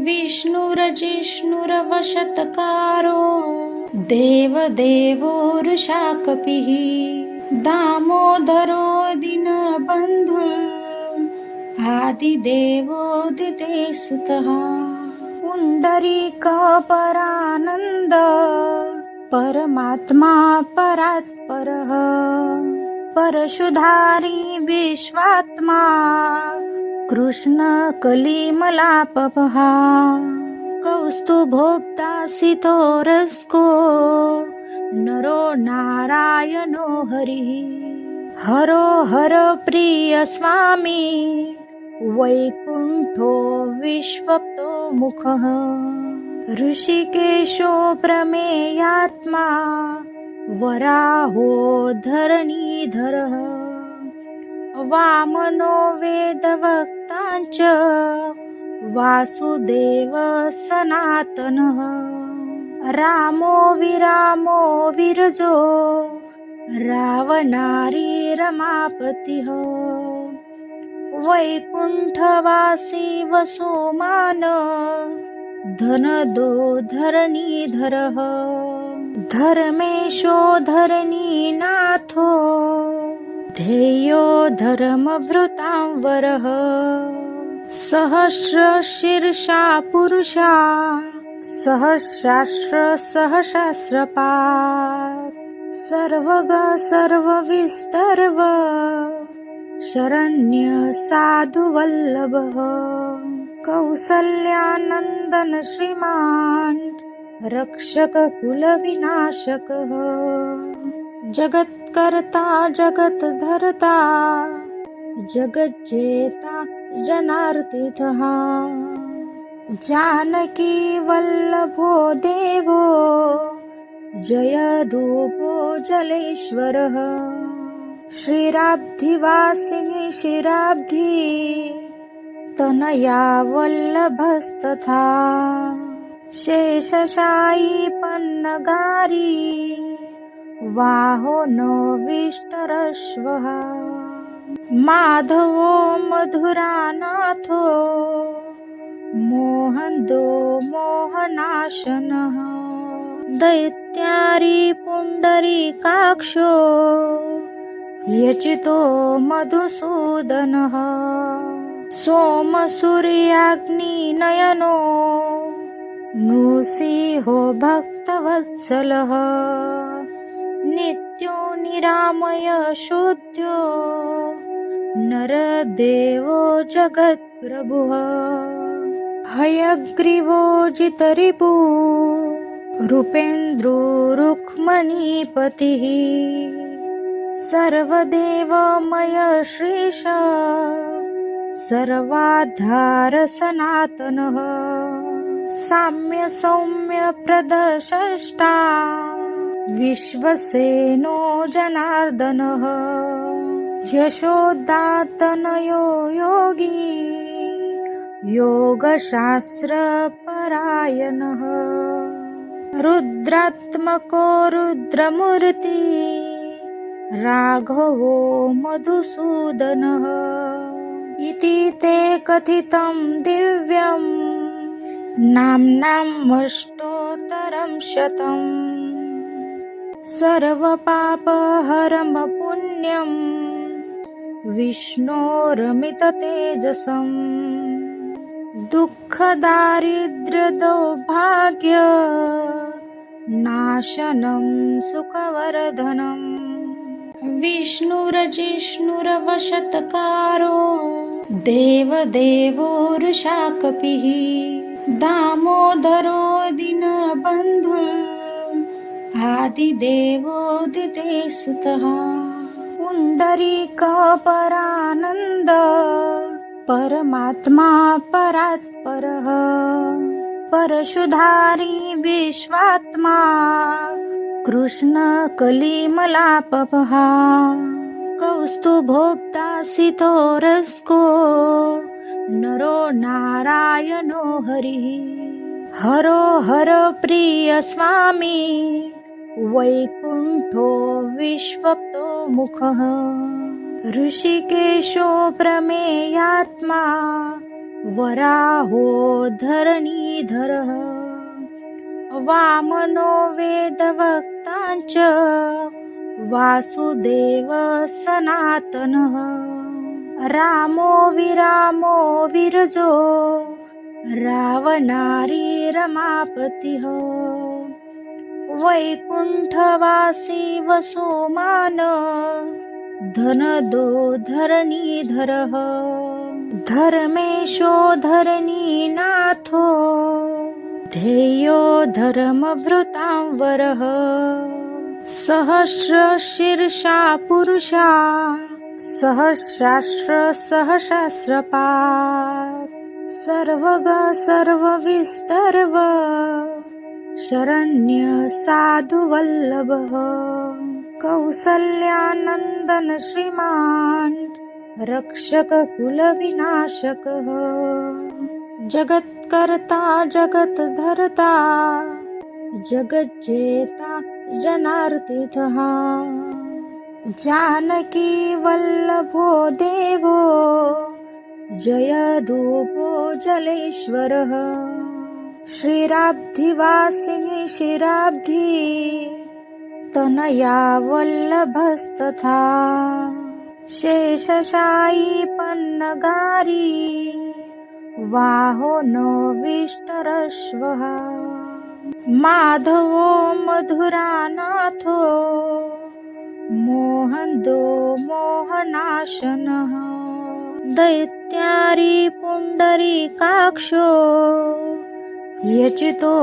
विष्णुरजिष्णुरवशत्कारो देवदेवो वृषाकपिः दामोदरो दीनबन्धुः आदिदेवोदिते सुतः पुण्डरीकपरानन्द परमात्मा परात्परः परशुधारी विश्वात्मा कृष्ण कलिमलापः कौस्तुभोक्तासितो रस्को नरो नारायणो हरिः हरो हर प्रिय स्वामी वैकुण्ठो विश्वप्तो मुखः ऋषिकेशो प्रमेयात्मा वराहो धरणीधरः वामनो वेदवक्ताञ्च वासुदेव सनातनः रामो विरामो विरजो रावणारी रमापतिः वैकुण्ठवासी वसुमान धनदो धरणीधरः धर्मेशो धरणीनाथो ध्येयो धर्मभृतां वरः सहस्रशीर्षा पुरुषा सहस्रास्त्र सहस्रपात् सर्वग सर्वविस्तर्व शरण्य साधुवल्लभः कौसल्यानन्दन श्रीमान् रक्षक कुलविनाशकः जगत्कर्ता जगद्धर्ता जगज्जेता जनार्तितः जानकी वल्लभो देवो जय रूपो जलेश्वरः श्रीराब्धिवासिनी शिराब्धि तनया वल्लभस्तथा शेषशायी पन्नगारी वाहनो विष्टरश्वः माधवो मधुरानाथो मोहन्दो मोहनाशनः दैत्यारी पुण्डरीकाक्षो यचितो मधुसूदनः सोमसूर्याग्निनयनो नृसिंहो भक्तवत्सलः नित्यो निरामय शोध्यो नरदेवो जगत्प्रभुः हयग्रीवो जितरिपु रूपेन्द्रो रुक्मणीपतिः सर्वदेवमय श्रीश सर्वाधार सनातनः साम्य सौम्य प्रदशष्टा विश्वसेनो जनार्दनः यशोदातनयो योगी योगशास्त्रपरायणः रुद्रात्मको रुद्रमूर्ति राघवो मधुसूदनः इति ते कथितं दिव्यं नाम्नामष्टोत्तरं शतम् सर्वपापहरं पुण्यं विष्णोरमिततेजसं दुःखदारिद्र्यदौर्भाग्य नाशनं सुखवर्धनम् विष्णुरजिष्णुरवशत्कारो देवदेवो वृषाकपिः दामोदरो दीनबन्धुः आदिदेवोदिते सुतः पुण्डरीकपरानन्द परमात्मा परात्परः परशुधारी विश्वात्मा कृष्ण कलिमलापः कौस्तुभोक्तासितो रस्को नरो नारायणो हरिः हरो हर प्रिय स्वामी वैकुण्ठो विश्वप्तो मुखः ऋषिकेशो प्रमेयात्मा वराहो धरणीधरः वामनो वेदवक्ताञ्च वासुदेव सनातनः रामो विरामो विरजो रावणारी रमापतिः वैकुण्ठवासी वसुमान धनदो धरणीधरः धर्मेशो धरणीनाथो ध्येयो धर्मवृतांवरः सहस्रशीर्षा पुरुषा सहस्रास्त्र सहस्रपात् सर्वग सर्वविस्तर्व शरण्य साधुवल्लभः कौसल्यानन्दन श्रीमान् रक्षक कुलविनाशकः जगत्कर्ता जगद्धर्ता जगज्जेता जनार्तितः जानकी वल्लभो देवो जय रूपो जलेश्वरः श्रीराब्धिवासिनी शिराब्धि तनया वल्लभस्तथा शेषशायी पन्नगारी वाहो नो विष्टरश्वः माधवो मधुरानाथो मोहन्दो मोहनाशनः दैत्यारी पुण्डरीकाक्षो यचितो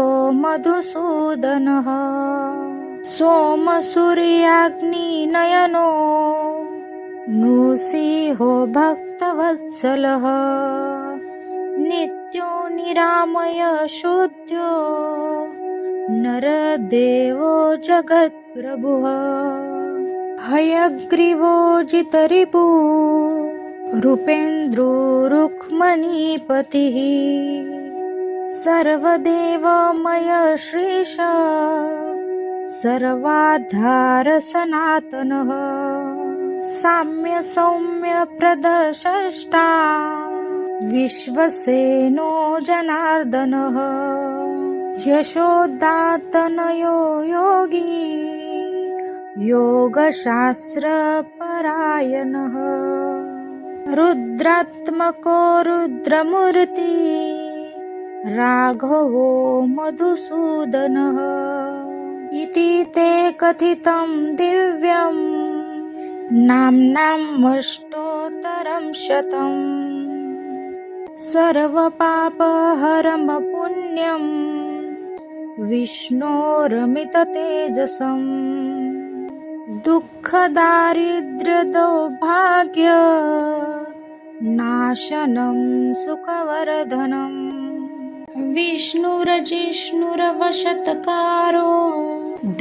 मधुसूदनः सोमसूर्याग्निनयनो नृसिंहो भक्तवत्सलः नित्यो निरामय शुद्धो नरदेवो जगत्प्रभुः हयग्रीवो जितरिपु रूपेन्द्रो रुक्मणीपतिः सर्वदेवमय श्रीश सर्वाधार सनातनः साम्य सौम्य प्रदशष्टा विश्वसेनो जनार्दनः यशोदातनयो योगी योगशास्त्रपरायणः रुद्रात्मको रुद्रमूर्ति राघवो मधुसूदनः इति ते कथितं दिव्यं नाम्नामष्टोत्तरं शतम् सर्वपापहरं पुण्यं विष्णोरमिततेजसम् दुःखदारिद्र्यदौर्भाग्य नाशनं सुखवर्धनम् विष्णुरजिष्णुरवशत्कारो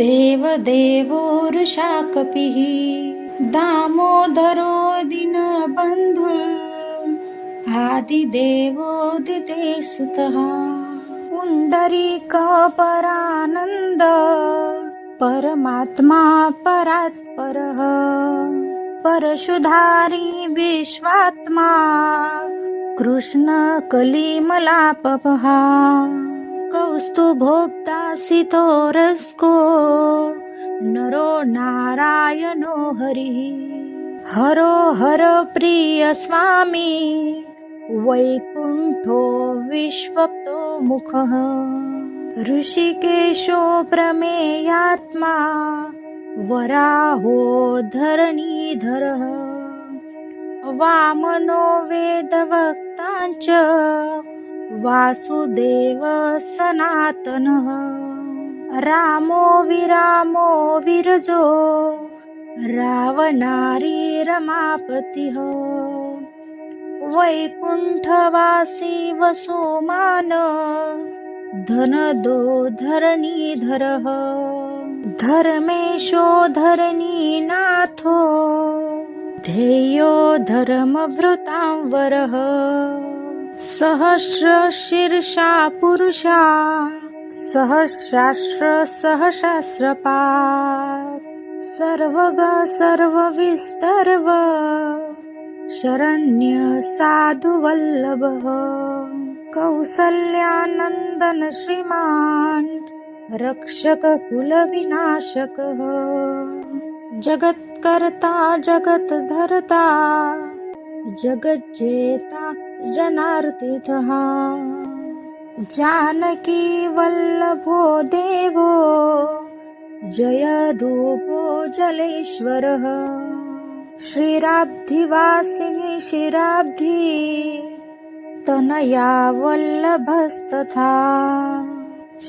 देवदेवो वृषाकपिः दामोदरो दीनबन्धुः आदिदेवोदितेसुतः पुण्डरीकः परानन्द परमात्मा परात्परः परशुधारी विश्वात्मा कृष्ण कलिमलापः कौस्तुभोक्तासितो रस्को नरो नारायणो हरिः हरो हर प्रिय स्वामी वैकुण्ठो विश्वप्तो मुखः ऋषिकेशो प्रमेयात्मा वराहो धरणीधरः वामनो वेदवक्ताञ्च वासुदेव सनातनः रामो विरामो विरजो रावणारी रमापतिः वैकुण्ठवासी वसुमान धनदो धरणीधरः धर्मेशो धरणीनाथो ध्येयो धर्मवृतांवरः सहस्रशीर्षा पुरुषा सहस्रास्त्र सहस्रपात् सर्वग सर्वविस्तर्व शरण्य साधुवल्लभः कौसल्यानन्दन श्रीमान् रक्षककुलविनाशकः जगत्कर्ता जगद्धर्ता जगज्जेता जनार्तितः जानकी वल्लभो देवो जयरूपो जलेश्वरः श्रीराब्धिवासिनी शिराब्धि तनया वल्लभस्तथा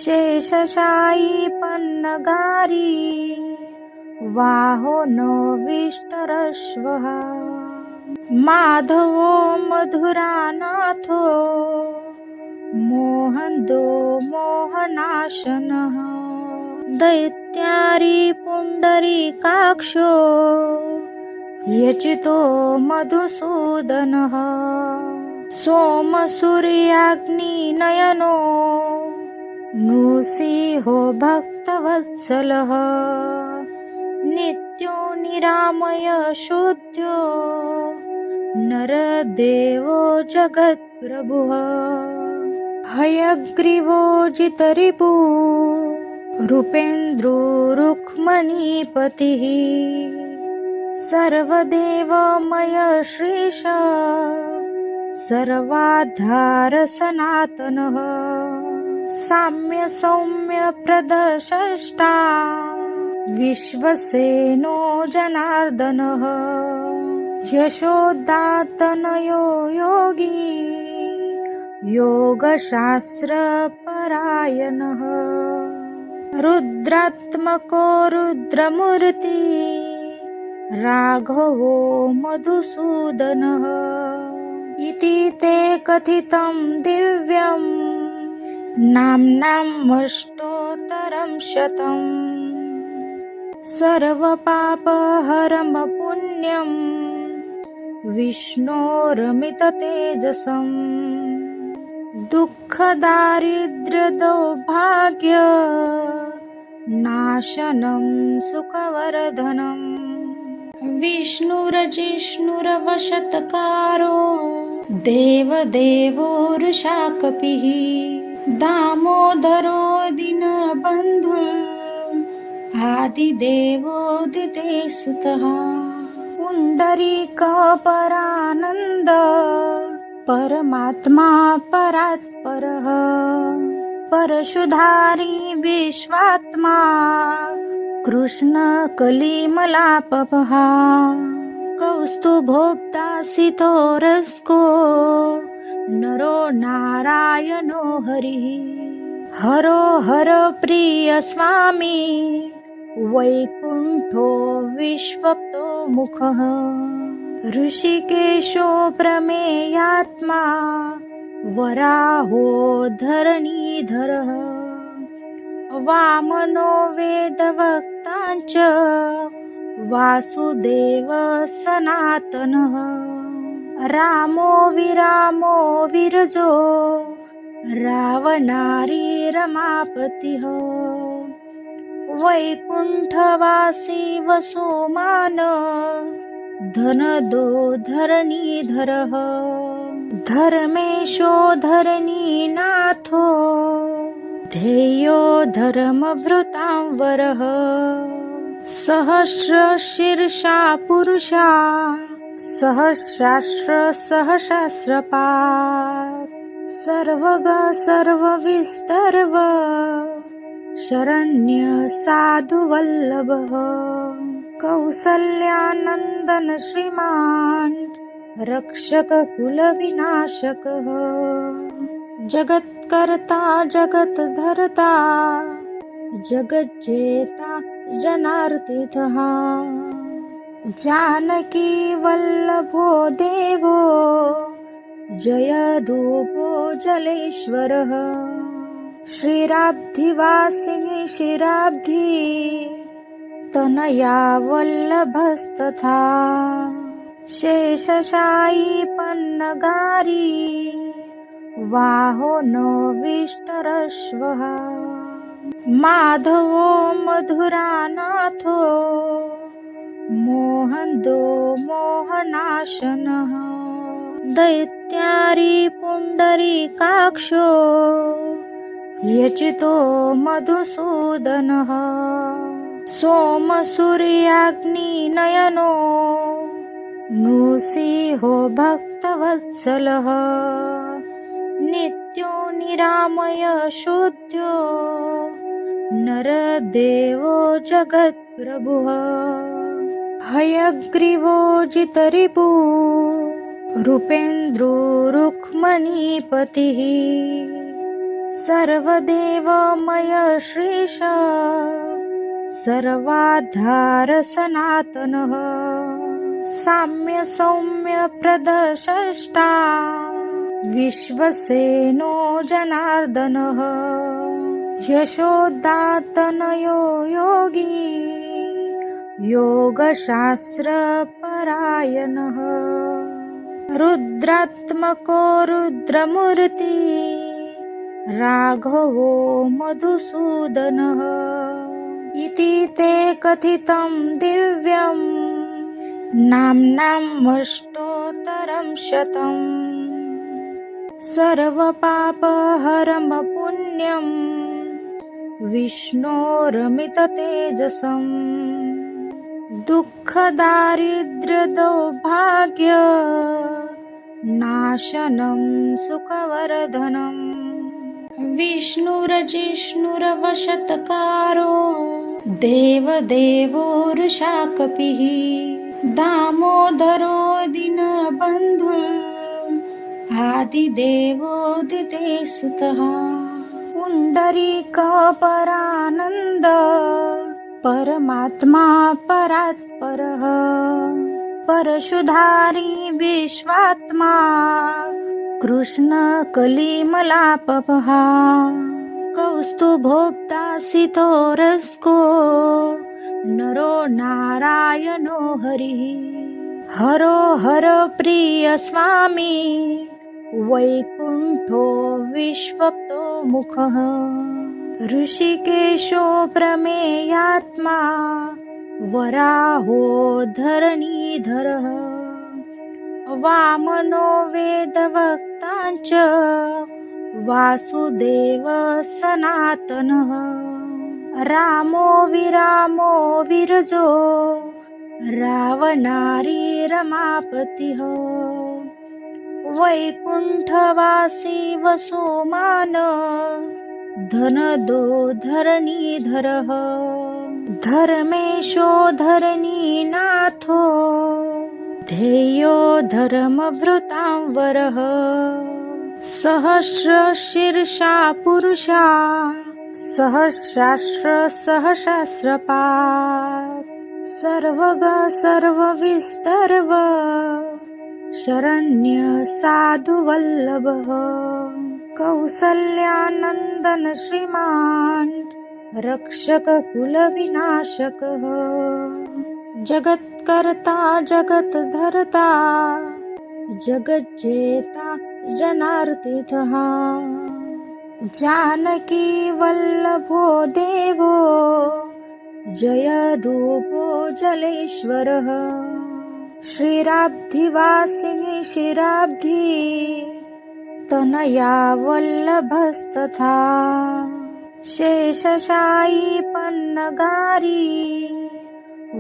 शेषशायी पन्नगारी वाहो नो विष्टरश्वः माधवो मधुरानाथो मोहन्दो मोहनाशनः दैत्यारी पुण्डरीकाक्षो यचितो मधुसूदनः सोमसूर्याग्निनयनो नृसिंहो भक्तवत्सलः नित्यो निरामय शुद्धो नरदेवो जगत्प्रभुः हयग्रीवो जितरिपु रूपेन्द्रो रुक्मणीपतिः सर्वदेवमय श्रीश सर्वाधार सनातनः साम्य सौम्य प्रदशष्टा विश्वसेनो जनार्दनः यशोदातनयो योगी योगशास्त्रपरायणः रुद्रात्मको रुद्रमूर्ति राघवो मधुसूदनः इति ते कथितं दिव्यं नाम्नामष्टोत्तरं शतम् सर्वपापहरं पुण्यं विष्णोरमिततेजसं दुःखदारिद्र्यदौर्भाग्य नाशनं सुखवर्धनम् विष्णुरजिष्णुरवशत्कारो देवदेवो वृषाकपिः दामोदरो दीनबन्धुः आदिदेवोदितेसुतः पुण्डरीकपरानन्द परमात्मा परात्परः परशुधारी विश्वात्मा कृष्णकलिमलापः कौस्तुभोक्तासितो रस्को नरो नारायणो हरिः हरो हर प्रिय स्वामी वैकुण्ठो विश्वप्तो मुखः ऋषिकेशो प्रमेयात्मा वराहो धरणीधरः वामनो वेदवक्ताञ्च वासुदेव सनातनः रामो विरामो विरजो रावणारी रमापतिः वैकुण्ठवासी वसुमान धनदो धरणीधरः धर्मेशो धरणीनाथो ध्येयो धर्मभृतां वरः सहस्रशीर्षा पुरुषा सहस्रास्त्र सहस्रपात् सर्वग सर्वविस्तर्व शरण्य साधुवल्लभः कौसल्यानन्दन श्रीमान् रक्षककुलविनाशकः जगत्कर्ता जगद्धर्ता जगज्जेता जनार्तितः जानकी वल्लभो देवो जयरूपो जलेश्वरः श्रीराब्धिवासिनी शिराब्धि तनया वल्लभस्तथा शेषशायी पन्नगारी वाहो नो विष्टरश्वः माधवो मधुरानाथो मोहन्दो मोहनाशनः दैत्यारी पुण्डरीकाक्षो यचितो मधुसूदनः सोमसूर्याग्निनयनो नृसिंहो भक्तवत्सलः नित्यो निरामय शुद्धो नरदेवो जगत्प्रभुः हयग्रीवो जितरिपु रूपेन्द्रो रुक्मणीपतिः सर्वदेवमय श्रीश सर्वाधार सनातनः साम्य सौम्य प्रदशष्टा विश्वसेनो जनार्दनः यशोदातनयो योगी योगशास्त्रपरायणः रुद्रात्मको रुद्रमूर्ति राघवो मधुसूदनः इति ते कथितं दिव्यं नाम्नामष्टोत्तरं शतम् सर्वपापहरं पुण्यं विष्णोरमिततेजसम् दुःखदारिद्र्यदौर्भाग्य नाशनं सुखवर्धनम् विष्णुरजिष्णुरवशत्कारो देवदेवो वृषाकपिः दामोदरो दीनबन्धुः आदिदेवोदितेसुतः पुण्डरीकपरानन्द परमात्मा परात्परः परशुधारी विश्वात्मा कृष्णकलिमलापः कौस्तुभोक्तासितो रस्को नरो नारायणो हरिः हरो हर प्रिय स्वामी वैकुण्ठो विश्वप्तो मुखः ऋषिकेशो प्रमेयात्मा वराहो धरणीधरः वामनो वेदवक्ताञ्च वासुदेव सनातनः रामो विरामो विरजो रावणारी रमापतिः वैकुण्ठवासी वसुमान धनदो धरणीधरः धर्मेशो धरणीनाथो ध्येयो धर्मवृतांवरः सहस्रशीर्षा पुरुषा सहस्रास्त्र सहस्रपात् सर्वग सर्वविस्तर्व शरण्य साधुवल्लभः कौसल्यानन्दन श्रीमान् रक्षक कुलविनाशकः जगत्कर्ता जगद्धर्ता जगज्जेता जनार्तितः जानकी वल्लभो देवो जय रूपो जलेश्वरः श्रीराब्धिवासिनी शिराब्धि तनया वल्लभस्तथा शेषशायी पन्नगारी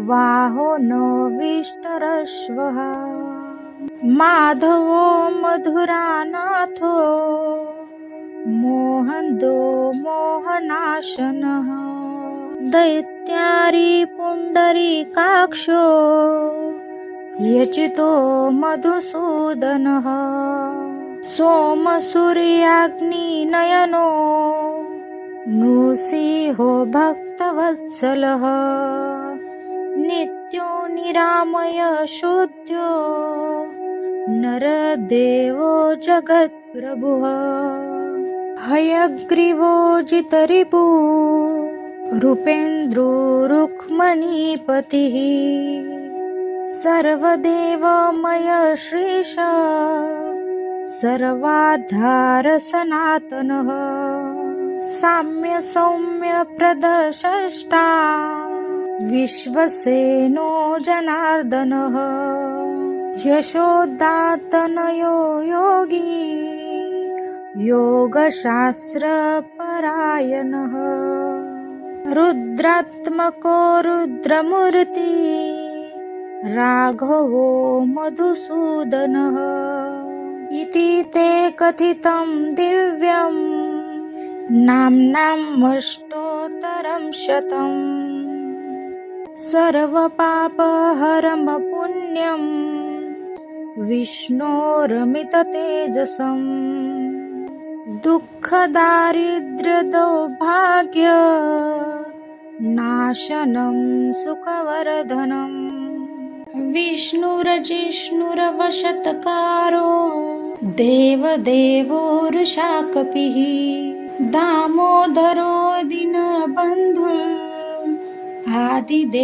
वाहो नविष्टरश्वः माधवो मधुरानाथो मोहन्दो मोहनाशनः दैत्यारी पुण्डरीकाक्षो यचितो मधुसूदनः सोमसूर्याग्निनयनो नृसिंहो भक्तवत्सलः नित्यो निरामय शुद्धो नरदेवो जगत्प्रभुः हयग्रीवो जितरिपु रूपेन्द्रो रुक्मणीपतिः सर्वदेवमय श्रीश सर्वाधार सनातनः साम्य सौम्य प्रदशष्टा विश्वसेनो जनार्दनः यशोदात्तनयो योगी योगशास्त्रपरायणः रुद्रात्मको रुद्रमूर्ति राघवो मधुसूदनः इति ते कथितं दिव्यं नाम्नामष्टोत्तरं शतम् सर्वपापहरं पुण्यं विष्णोरमिततेजसम् दुःखदारिद्र्यदौर्भाग्य नाशनं सुखवर्धनम् विष्णुरजिष्णुरवशत्कारो देवदेवो वृषाकपिः दामोदरो दीनबन्धुः आदिदेवोदितेसुतः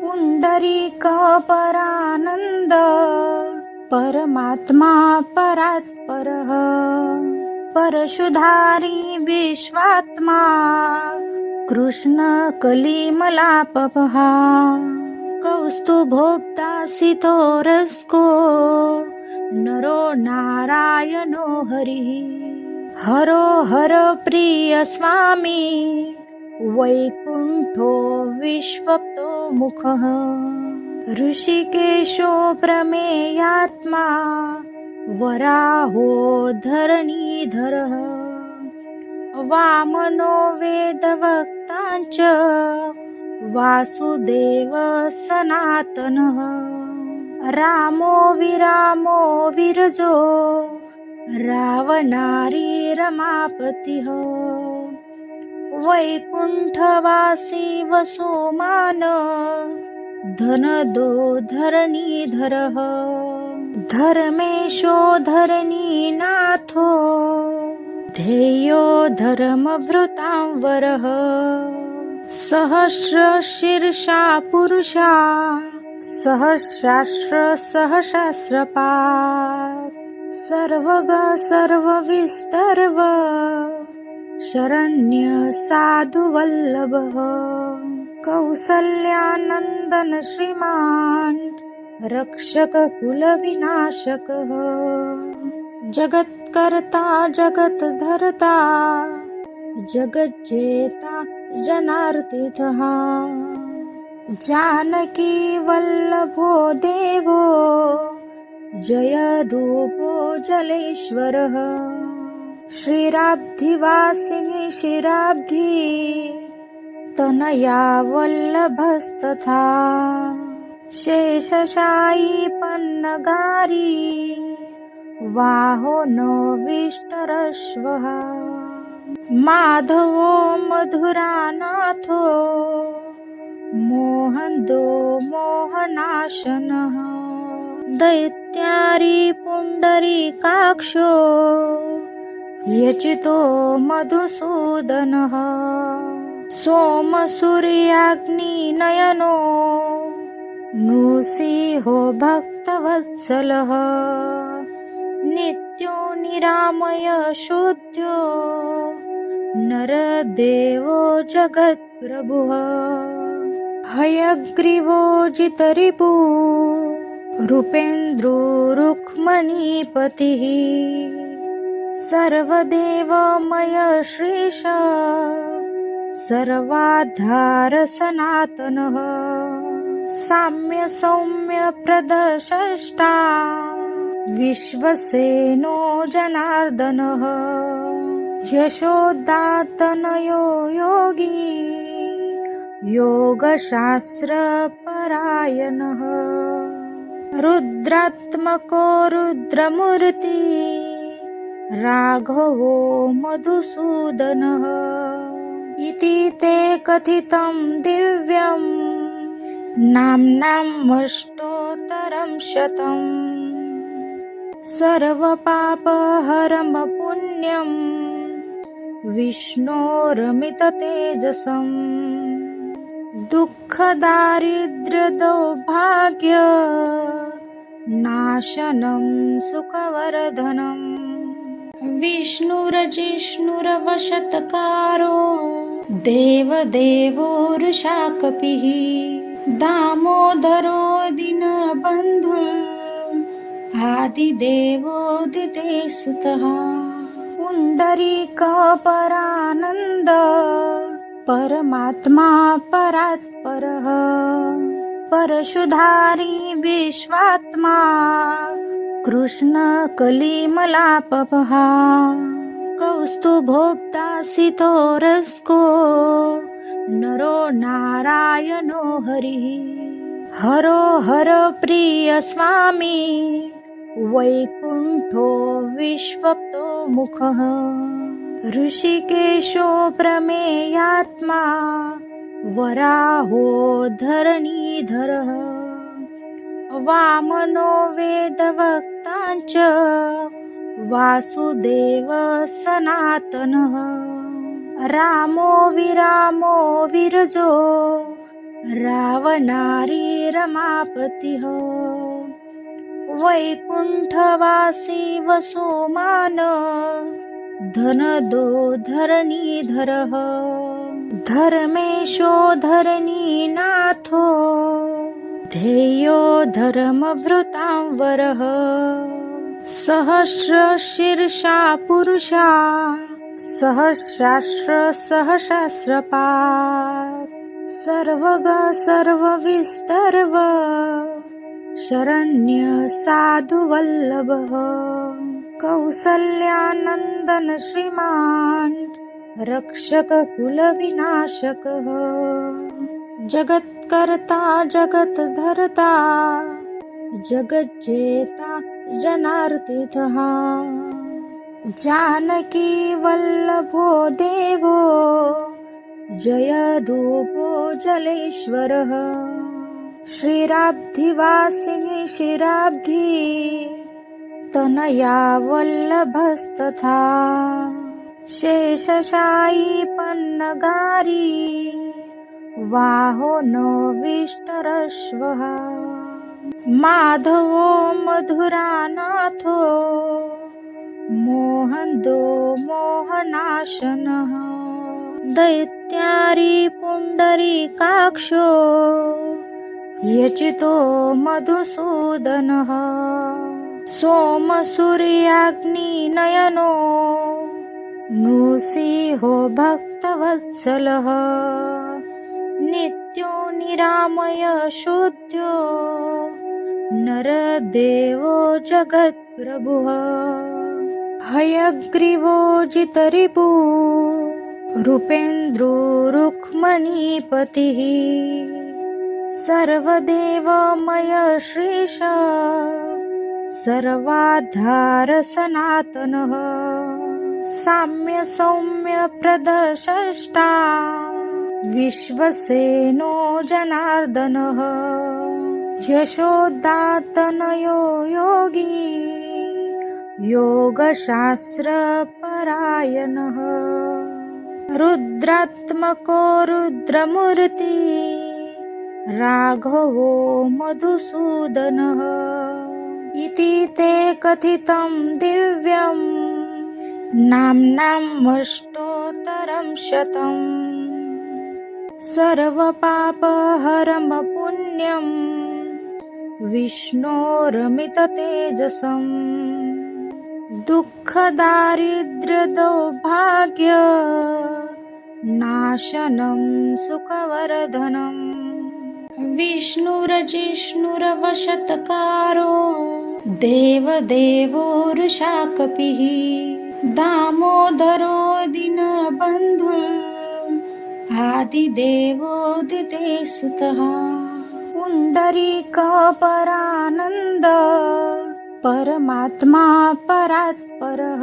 पुण्डरीकपरानन्द परमात्मा परात्परः परशुधारी विश्वात्मा कृष्णकलिमलापः कौस्तुभोक्तासितो रस्को नरो नारायणो हरिः हरो हर प्रिय स्वामी वैकुण्ठो विश्वप्तो मुखः ऋषिकेशो प्रमेयात्मा वराहो धरणीधरः वामनो वेदवक्ताञ्च वासुदेव सनातनः रामो विरामो विरजो रावणारी रमापतिः वैकुण्ठवासी वसुमान धनदो धरणीधरः धर्मेशो धरणीनाथो ध्येयो धर्मभृतां वरः सहस्रशीर्षा पुरुषा सहस्रास्त्र सहस्रपात् सर्वग सर्वविस्तर्व शरण्य साधुवल्लभः कौसल्यानन्दन श्रीमान् रक्षक कुलविनाशकः जगत्कर्ता जगद्धर्ता जगज्जेता जनार्तितः जानकी वल्लभो देवो जय रूपो जलेश्वरः श्रीराब्धिवासिनी शिराब्धि तनया वल्लभस्तथा शेषशायी पन्नगारी वाहो नो विष्टरश्वः माधवो मधुरानाथो मोहन्दो मोहनाशनः दैत्यारी पुण्डरीकाक्षो यचितो मधुसूदनः सोमसूर्याग्निनयनो नृसिंहो भक्तवत्सलः नित्यो निरामय शुद्धो नरदेवो जगत्प्रभुः हयग्रीवो जितरिपु रूपेन्द्रो रुक्मणीपतिः सर्वदेवमय श्रीश सर्वाधार सनातनः साम्य सौम्य प्रदर्शष्टा विश्वसेनो जनार्दनः यशोदात्तनयो योगी योगशास्त्रपरायणः रुद्रात्मको रुद्रमूर्ति राघवो मधुसूदनः इति ते कथितं दिव्यं नाम्नामष्टोत्तरं शतम् सर्वपापहरं पुण्यं विष्णोरमिततेजसम् दुःखदारिद्र्यदौर्भाग्य नाशनं सुखवर्धनम् विष्णुरजिष्णुरवशत्कारो देवदेवो वृषाकपिः दामोदरो दीनबन्धुः आदिदेवोदिते सुतः पुण्डरीकपरानन्द परमात्मा परात्परः परशुधारी विश्वात्मा कृष्णकलिमलापः कौस्तुभोक्तासितोरस्को नरो नारायणो हरिः हरो हर प्रिय स्वामी वैकुण्ठो विश्वप्तो मुखः ऋषिकेशो प्रमेयात्मा वराहो धरणीधरः वामनो वेदवक्ताञ्च वासुदेव सनातनः रामो विरामो विरजो रावणारी रमापतिः वैकुण्ठवासी वसुमान धनदो धरणीधरः धर्मेशो धरणीनाथो ध्येयो धर्मवृतां वरः सहस्रशीर्षा पुरुषा सहस्रास्त्र सहस्रपात् सर्वग सर्वविस्तर्व शरण्य साधुवल्लभः कौसल्यानन्दन श्रीमान् रक्षक कुलविनाशकः जगत्कर्ता जगद्धर्ता जगज्जेता जनार्तितः जानकी वल्लभो देवो जय रूपो जलेश्वरः श्रीराब्धिवासिनी शिराब्धि तनया वल्लभस्तथा शेषशायी पन्नगारी वाहो नो विष्टरश्वः माधवो मधुरानाथो मोहन्दो मोहनाशनः दैत्यारी पुण्डरीकाक्षो यचितो मधुसूदनः सोमसूर्याग्निनयनो नृसिंहो भक्तवत्सलः नित्यो निरामय शुद्धो नरदेवो जगत्प्रभुः हयग्रीवो जितरिपु रूपेन्द्रो रुक्मणीपतिः सर्वदेवमय श्रीश सर्वाधार सनातनः साम्य सौम्य प्रदशष्टा विश्वसेनो जनार्दनः यशोदातनयो योगी योगशास्त्रपरायणः रुद्रात्मको रुद्रमूर्ति राघवो मधुसूदनः इति ते कथितं दिव्यं नाम्नामष्टोत्तरं शतम् सर्वपापहरं पुण्यं विष्णोरमिततेजसम् दुःखदारिद्र्यदौर्भाग्य नाशनं सुखवर्धनम् विष्णुरजिष्णुरवशत्कारो देवदेवो वृषाकपिः दामोदरो दीनबन्धुः आदिदेवोदिते सुतः पुण्डरीकपरानन्द परमात्मा परात्परः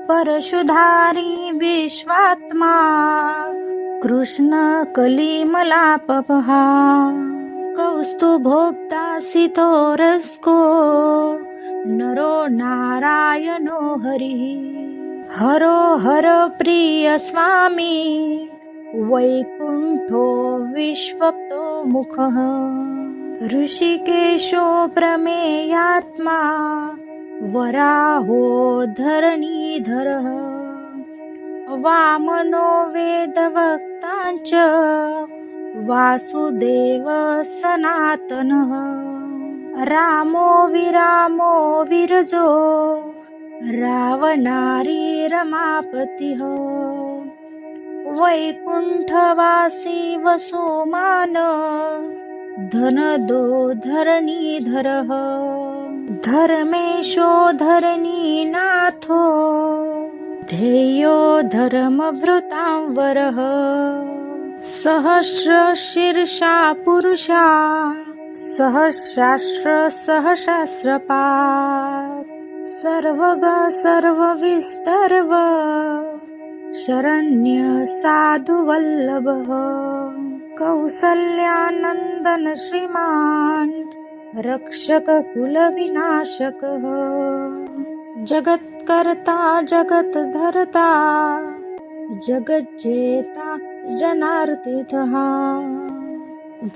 परशुधारी विश्वात्मा कृष्णकलिमलापः कौस्तुभोक्तासितोरस्को नरो नारायणो हरिः हरो हर प्रिय स्वामी वैकुण्ठो विश्वप्तो मुखः ऋषिकेशो प्रमेयात्मा वराहो धरणीधरः वामनो वेदवक्ताञ्च वासुदेव सनातनः रामो विरामो विरजो रावणारी रमापतिः वैकुण्ठवासी वसुमान धनदो धरणीधरः धर्मेशो धरणीनाथो ध्येयो धर्मभृतां सहस्रशीर्षा पुरुषा सहस्रास्त्र सहस्रपात् सर्वग सर्वविस्तर्व शरण्य साधुवल्लभः कौसल्यानन्दन श्रीमान् रक्षक कुलविनाशकः जगत्कर्ता जगद्धर्ता जगज्जेता जनार्तितः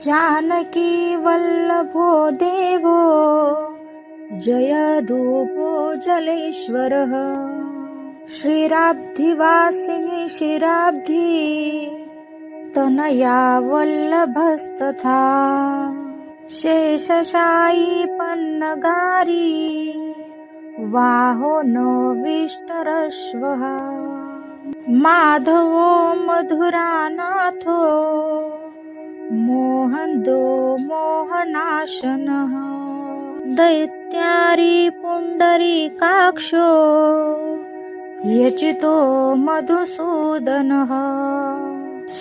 जानकी वल्लभो देवो जय रूपो जलेश्वरः श्रीराब्धिवासिनी शिराब्धि तनया वल्लभस्तथा शेषशायी पन्नगारी वाहो नोविष्टरश्वः माधवो मधुरानाथो मोहन्दो मोहनाशनः दैत्यारी पुण्डरीकाक्षो यचितो मधुसूदनः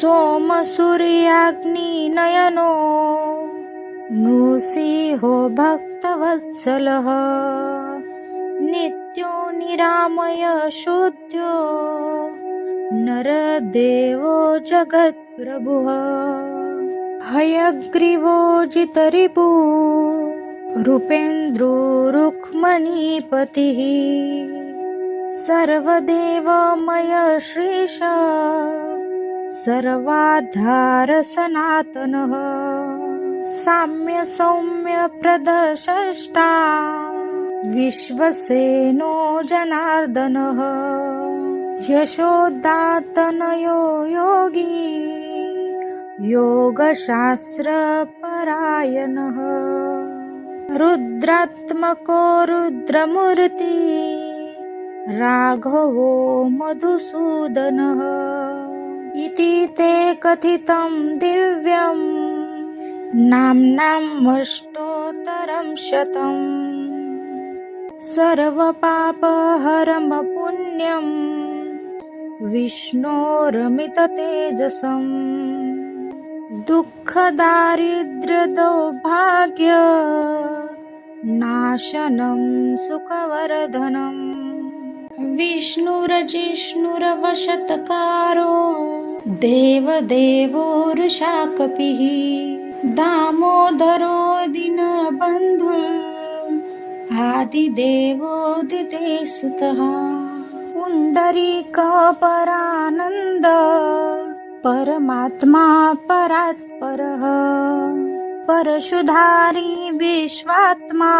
सोमसूर्याग्निनयनो नृसिंहो भक्तवत्सलः नित्यो निरामय शुद्धो नरदेवो जगत्प्रभुः हयग्रीवो जितरिपु रूपेन्द्रो रुक्मणीपतिः सर्वदेवमय श्रीश सर्वाधार सनातनः साम्य सौम्य प्रदर्शष्टा विश्वसेनो जनार्दनः यशोदातनयो योगी योगशास्त्रपरायणः रुद्रात्मको रुद्रमूर्ति राघवो मधुसूदनः इति ते कथितं दिव्यं नाम्नामष्टोत्तरं शतम् सर्वपापहरं पुण्यं विष्णोरमिततेजसं दुःखदारिद्र्यदौर्भाग्य नाशनं सुखवर्धनम् विष्णुरजिष्णुरवशत्कारो देवदेवो वृषाकपिः दामोदरो दीनबन्धुः आदिदेवोदितेसुतः पुण्डरीकपरानन्द परमात्मा परात्परः परशुधारी विश्वात्मा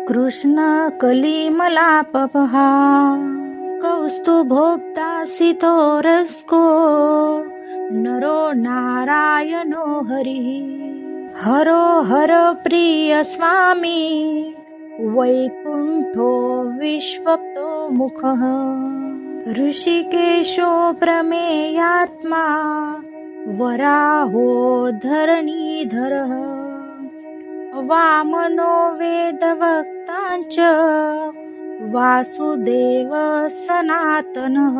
कृष्णकलिमलापः कौस्तुभोक्तासितो रस्को नरो नारायणो हरिः हरो हर प्रिय स्वामी वैकुण्ठो विश्वप्तो मुखः ऋषिकेशो प्रमेयात्मा वराहो धरणीधरः वामनो वेदवक्ताञ्च वासुदेव सनातनः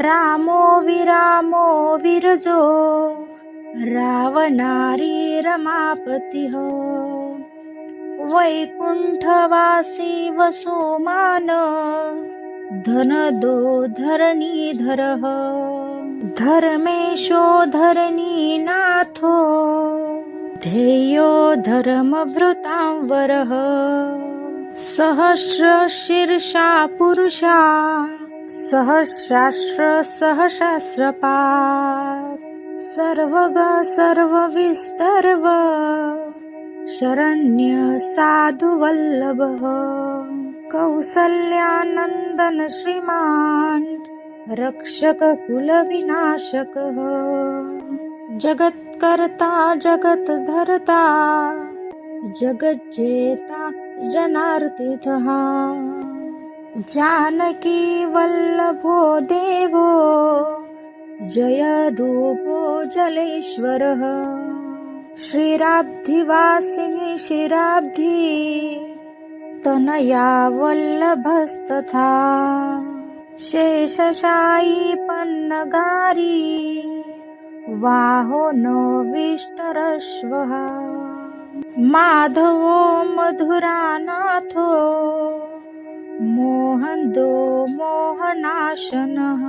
रामो विरामो विरजो रावणारी रमापतिः वैकुण्ठवासी वसुमान धनदो धरणीधरः धर्मेशो धरणीनाथो ध्येयो धर्मभृतां सहस्रशीर्षा पुरुषा सहस्रास्त्र सहस्रपात् सर्वग सर्वविस्तर्व शरण्य साधुवल्लभः कौसल्यानन्दन श्रीमान् रक्षक कुलविनाशकः जगत्कर्ता जगत्धर्ता जगज्जेता जनार्तितः जानकी वल्लभो देवो जय रूपो जलेश्वरः श्रीराब्धिवासिनी शिराब्धि तनया वल्लभस्तथा शेषशायी पन्नगारी वाहो विष्टरश्वः माधवो मधुरानाथो मोहन्दो मोहनाशनः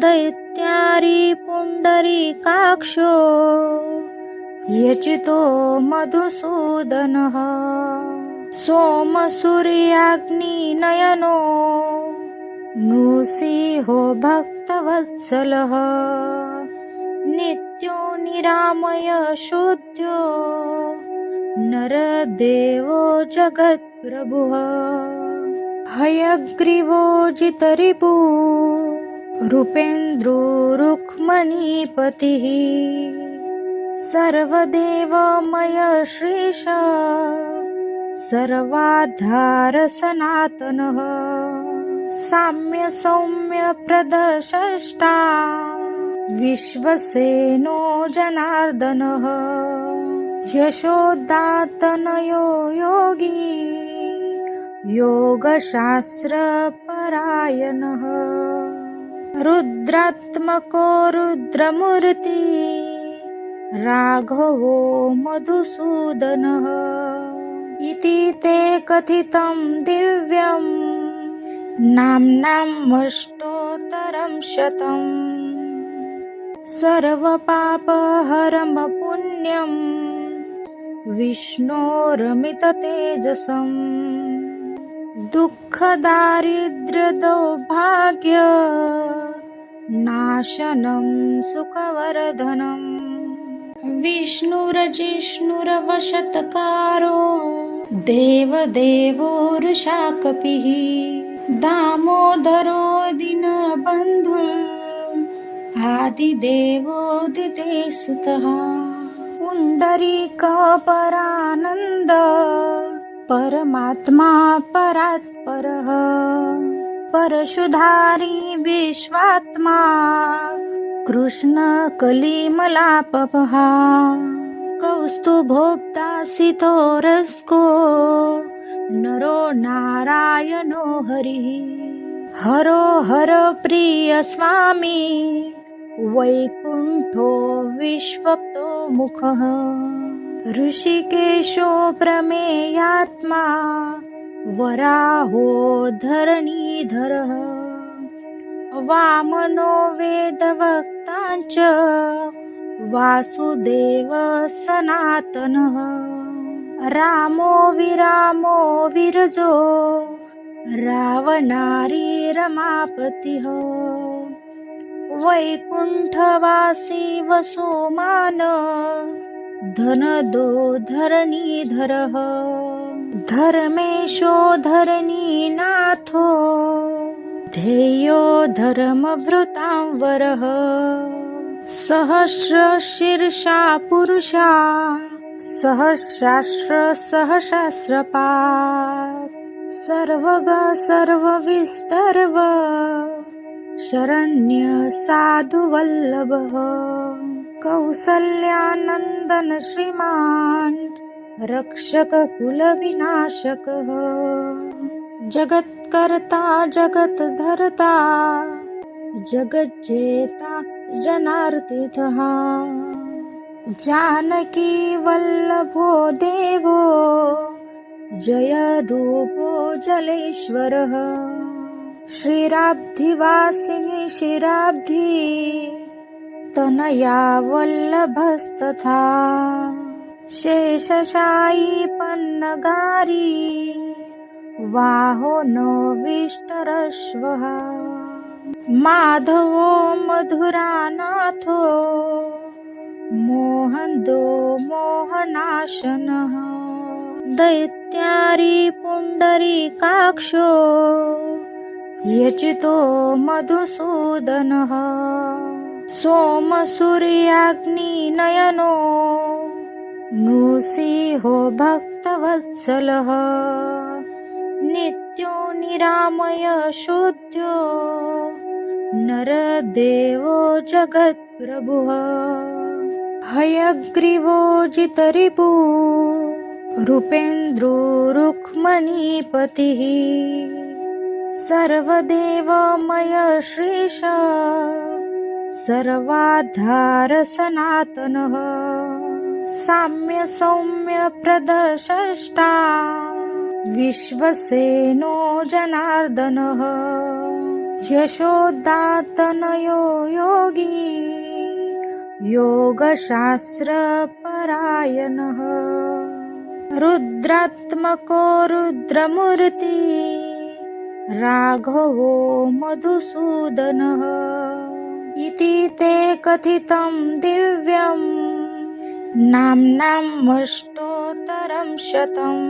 दैत्यारी पुण्डरीकाक्षो यचितो मधुसूदनः सोमसूर्याग्निनयनो नृसिंहो भक्तवत्सलः नित्यो निरामय शुद्धो नरदेवो जगत्प्रभुः हयग्रीवो जितरिपु रूपेन्द्रो रुक्मणीपतिः सर्वदेवमय श्रीश सर्वाधार सनातनः साम्य सौम्य प्रदशष्टा विश्वसेनो जनार्दनः यशोदातनयो योगी योगशास्त्रपरायणः रुद्रात्मको रुद्रमूर्ति राघवो मधुसूदनः इति ते कथितं दिव्यं नाम्नामष्टोत्तरं शतम् सर्वपापहरं पुण्यं विष्णोरमिततेजसं दुःखदारिद्र्यदौर्भाग्य नाशनं सुखवर्धनम् विष्णुरजिष्णुरवशत्कारो देवदेवो वृषाकपिः दामोदरो दीनबन्धुः आदिदेवोदितेसुतः पुण्डरीकपरानन्द परमात्मा परात्परः परशुधारी विश्वात्मा कृष्णकलिमलापः कौस्तुभोक्तासितो रस्को नरो नारायणो हरिः हरो हर प्रिय स्वामी वैकुण्ठो विश्वप्तो मुखः ऋषिकेशो प्रमेयात्मा वराहो धरणीधरः वामनो वेदवक्ताञ्च वासुदेव सनातनः रामो विरामो विरजो रावणारी रमापतिः वैकुण्ठवासी वसुमान धनदो धरणीधरः धर्मेशो धरणीनाथो ध्येयो धर्मवृतांवरः सहस्रशीर्षा पुरुषा सहस्रास्त्र सहस्रपात् सर्वग सर्वविस्तर्व शरण्य साधुवल्लभः कौसल्यानन्दन श्रीमान् रक्षक कुलविनाशकः जगत्कर्ता जगत्धर्ता जगज्जेता जनार्तितः जानकी वल्लभो देवो जय रूपो जलेश्वरः श्रीराब्धिवासिनी शिराब्धि तनया वल्लभस्तथा शेषशायी पन्नगारी वाहो विष्टरश्वः माधवो मधुरानाथो मोहन्दो मोहनाशनः दैत्यारी पुण्डरीकाक्षो यचितो मधुसूदनः सोमसूर्याग्निनयनो नृसिंहो भक्तवत्सलः नित्यो निरामय शुद्धो नरदेवो जगत्प्रभुः हयग्रीवो जितरिपु रूपेन्द्रो रुक्मणीपतिः सर्वदेवमय श्रीश सर्वाधार सनातनः साम्य सौम्य प्रदशष्टा विश्वसेनो जनार्दनः यशोदातनयो योगी योगशास्त्रपरायणः रुद्रात्मको रुद्रमूर्ति राघवो मधुसूदनः इति ते कथितं दिव्यं नाम्नामष्टोत्तरं शतम्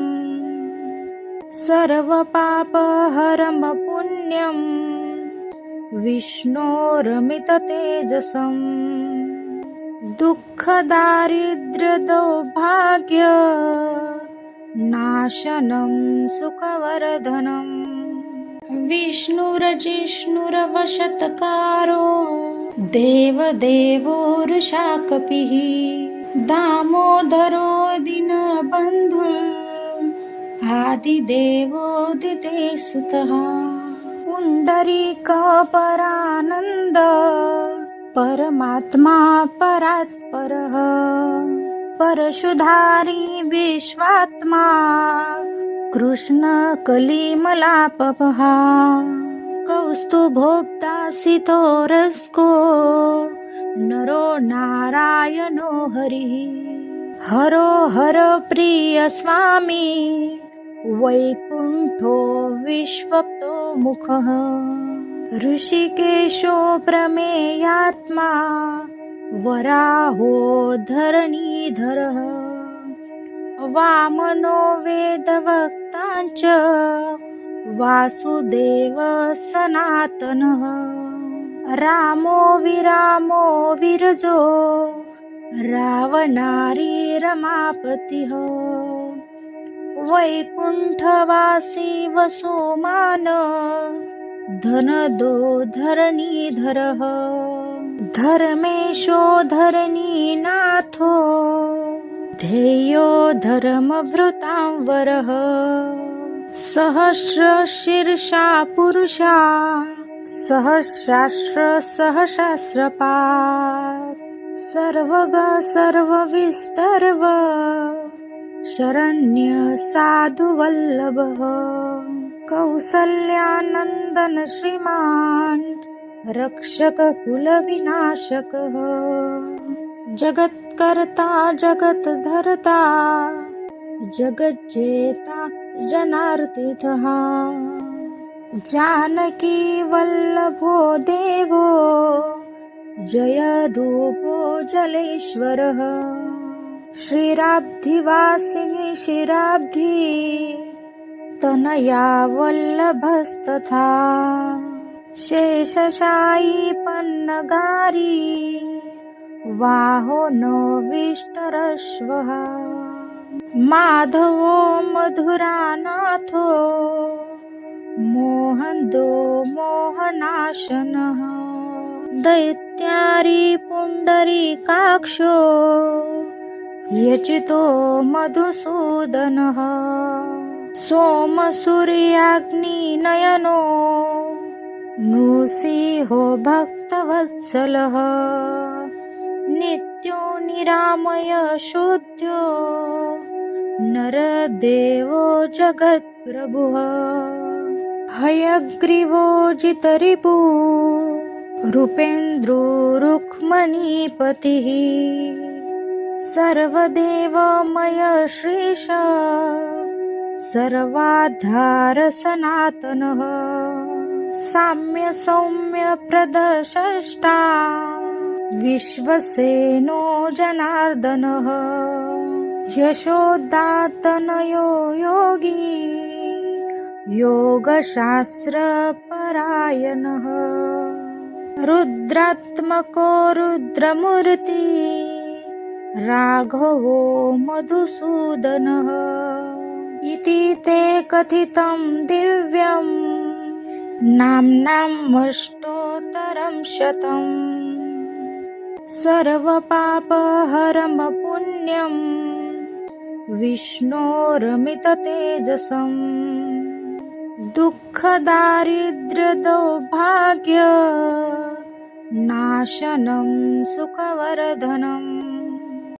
सर्वपापहरं पुण्यं विष्णोरमिततेजसम् दुःखदारिद्र्यदौर्भाग्य नाशनं सुखवर्धनम् विष्णुरजिष्णुरवशत्कारो देवदेवो वृषाकपिः दामोदरो दीनबन्धुः आदिदेवोदितेसुतः पुण्डरीकः परानन्द परमात्मा परात्परः परशुधारी विश्वात्मा कृष्ण कलिमलापः कौस्तुभोक्तासितो रस्को नरो नारायणो हरिः हरो हर प्रिय स्वामी वैकुण्ठो विश्वप्तो मुखः ऋषिकेशो प्रमेयात्मा वराहो धरणीधरः वामनो वेदवक्ताञ्च वासुदेव सनातनः रामो विरामो विरजो रावणारी रमापतिः वैकुण्ठवासी वसुमान धनदो धरणीधरः धर्मेशो धरणीनाथो ध्येयो धर्मवृतां वरः सहस्रशीर्षा पुरुषा सहस्रास्त्र सहस्रपात् सर्वग सर्वविस्तर्व शरण्य साधुवल्लभः कौसल्यानन्दन श्रीमान् रक्षककुलविनाशकः जगत्कर्ता जगद्धर्ता जगज्जेता जनार्तितः जानकी वल्लभो देवो जयरूपो जलेश्वरः श्रीराब्धिवासिनी शिराब्धि तनया वल्लभस्तथा शेषशायी पन्नगारी वाहो विष्टरश्वः माधवो मधुरानाथो मोहन्दो मोहनाशनः दैत्यारी पुण्डरीकाक्षो यचितो मधुसूदनः सोमसूर्याग्निनयनो नृसिंहो भक्तवत्सलः नित्यो निरामय शुद्धो नरदेवो जगत्प्रभुः हयग्रीवो जितरिपु रूपेन्द्रो रुक्मणीपतिः सर्वदेवमय श्रीश सर्वाधार सनातनः साम्य सौम्य प्रदशष्टा विश्वसेनो जनार्दनः यशोदातनयो योगी योगशास्त्रपरायणः रुद्रात्मको रुद्रमूर्ति राघवो मधुसूदनः इति ते कथितं दिव्यं नाम्नामष्टोत्तरं शतम् सर्वपापहरं पुण्यं विष्णोरमिततेजसं दुःखदारिद्र्यदौर्भाग्य नाशनं सुखवर्धनम्